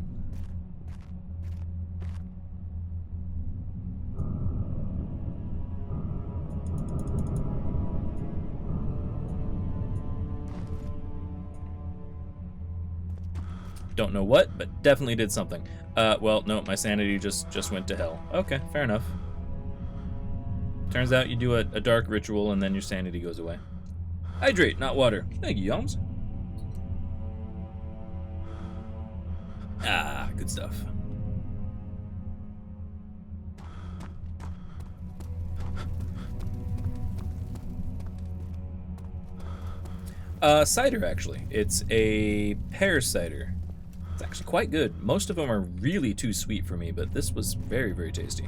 Don't know what, but definitely did something. Well, no, my sanity just went to hell. Okay, fair enough. Turns out you do a dark ritual and then your sanity goes away. Hydrate, not water. Thank you, Yums. Ah, good stuff. Cider, actually. It's a pear cider. It's actually quite good. Most of them are really too sweet for me, but this was very, very tasty.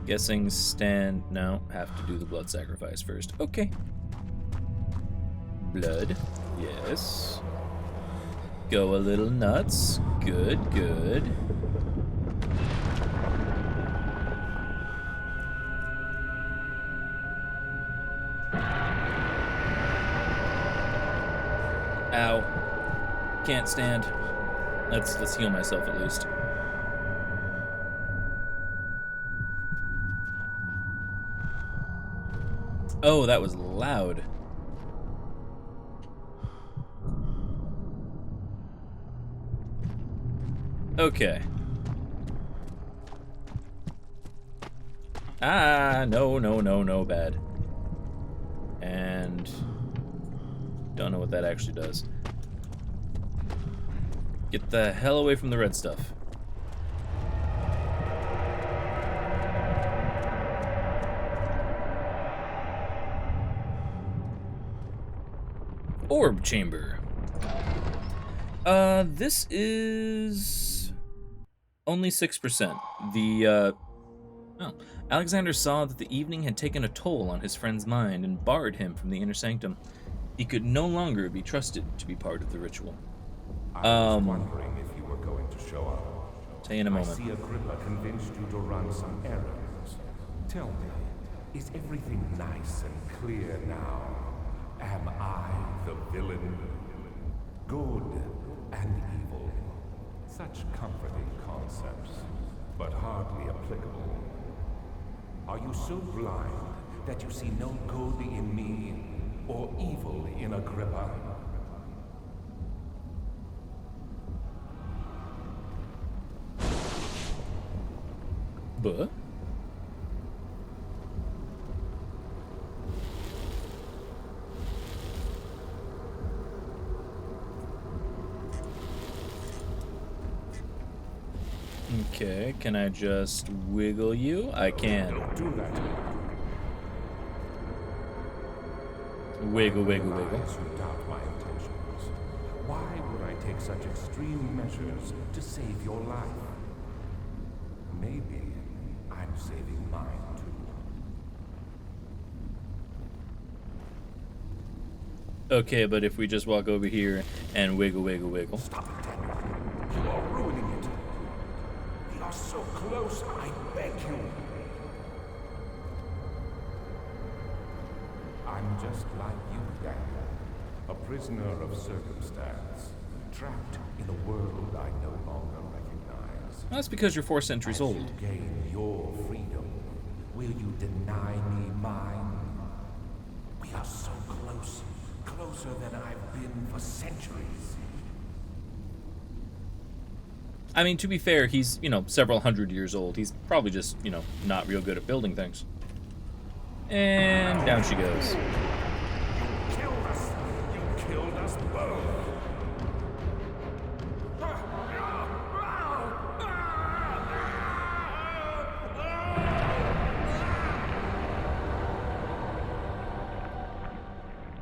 Guessing stand... No, have to do the blood sacrifice first. Okay. Blood. Yes. Go a little nuts. Good, good. Ow. Can't stand. Let's heal myself at least. Oh, that was loud. Okay. Ah, no, bad. And don't know what that actually does. Get the hell away from the red stuff. Orb Chamber. This is only 6%. Oh, Alexander saw that the evening had taken a toll on his friend's mind and barred him from the inner sanctum. He could no longer be trusted to be part of the ritual. I was wondering if you were going to show up. Tell you in a moment. I see Agrippa convinced you to run some errands. Tell me, is everything nice and clear now? Am I the villain? Good and evil. Such comforting concepts, but hardly applicable. Are you so blind that you see no good in me or evil in Agrippa? But Okay, can I just wiggle you? I can. Don't do that. Wiggle, wiggle, wiggle. Realize you doubt my intentions. Why would I take such extreme measures to save your life? Maybe I'm saving mine too. Okay, but if we just walk over here and wiggle, wiggle, wiggle. Stop it, Daniel. You are ruining it. We are so close, I beg you. I'm just like you, Daniel. A prisoner of circumstance. Trapped in a world I no longer recognize. That's because you're 4 centuries As old. you gain your freedom, will you deny me mine? We are so close. Closer than I've been for centuries. I mean, to be fair, he's, you know, several hundred years old. He's probably just, you know, not real good at building things. And down she goes. You killed us. You killed us both.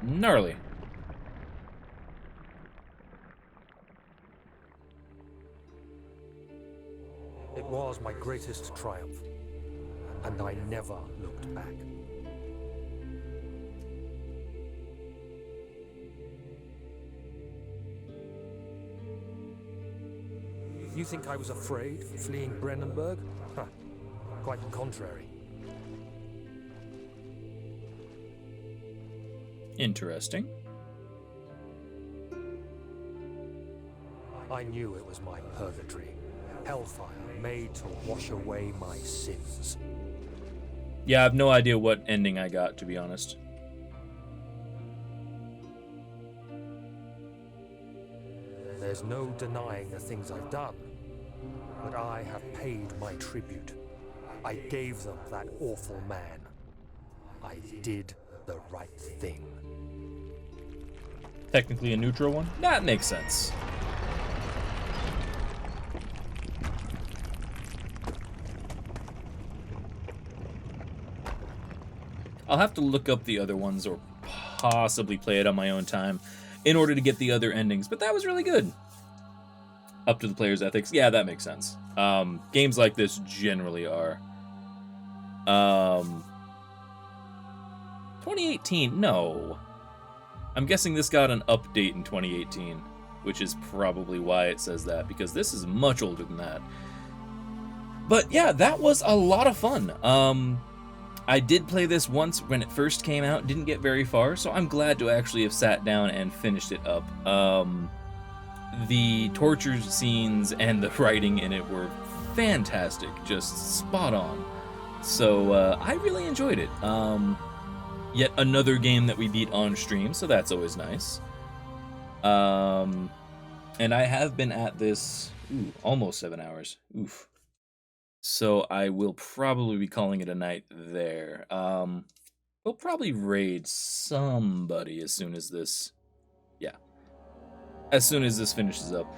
Gnarly. It was my greatest triumph, and I never looked back. You think I was afraid, fleeing Brennenburg? Huh. Quite the contrary. Interesting. I knew it was my purgatory. Hellfire made to wash away my sins. Yeah, I have no idea what ending I got, to be honest. There's no denying the things I've done, but I have paid my tribute. I gave them that awful man. I did the right thing. Technically a neutral one? That makes sense. I'll have to look up the other ones or possibly play it on my own time in order to get the other endings, but that was really good. Up to the player's ethics. Yeah, that makes sense. Games like this generally are. 2018? No. I'm guessing this got an update in 2018, which is probably why it says that, because this is much older than that. But yeah, that was a lot of fun. I did play this once when it first came out, didn't get very far, so I'm glad to actually have sat down and finished it up. The torture scenes and the writing in it were fantastic, just spot on. So I really enjoyed it. Yet another game that we beat on stream, so that's always nice. And I have been at this almost 7 hours. Oof. So I will probably be calling it a night there. We'll probably raid somebody as soon as this, as soon as this finishes up.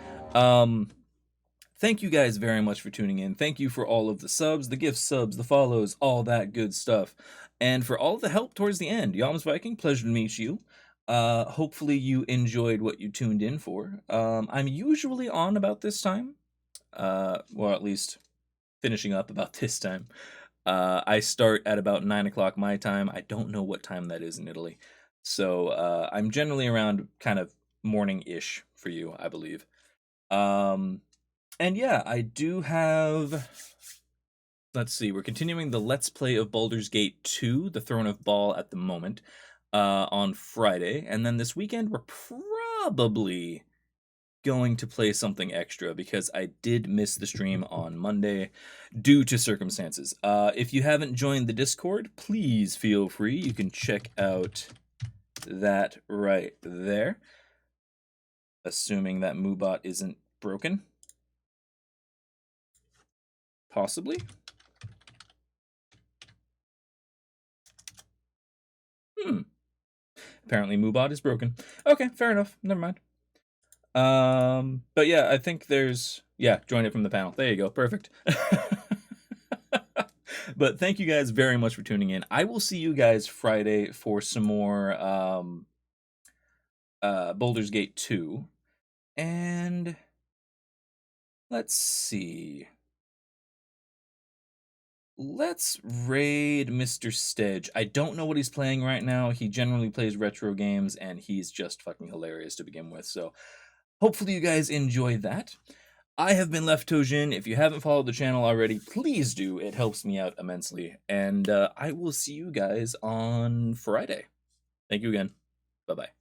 Thank you guys very much for tuning in. Thank you for all of the subs, the gift subs, the follows, all that good stuff. And for all of the help towards the end. Yalms Viking, pleasure to meet you. Hopefully you enjoyed what you tuned in for. I'm usually on about this time. Well, at least finishing up about this time. I start at about 9 o'clock my time. I don't know what time that is in Italy. So I'm generally around kind of morning-ish for you, I believe. And yeah, I do have... Let's see, we're continuing the Let's Play of Baldur's Gate 2, The Throne of Baal at the moment, on Friday. And then this weekend, we're probably going to play something extra because I did miss the stream on Monday due to circumstances. If you haven't joined the Discord, please feel free. You can check out that right there. Assuming that Moobot isn't broken. Possibly. Apparently Moobot is broken. Okay, fair enough. Never mind. But yeah, I think there's Yeah, join it from the panel. There you go. Perfect. But thank you guys very much for tuning in. I will see you guys Friday for some more Baldur's Gate 2. And let's see. Let's raid Mr. Stedge. I don't know what he's playing right now. He generally plays retro games, and he's just fucking hilarious to begin with. So hopefully you guys enjoy that. I have been LeftToeDjinn. If you haven't followed the channel already, please do. It helps me out immensely. And I will see you guys on Friday. Thank you again. Bye-bye.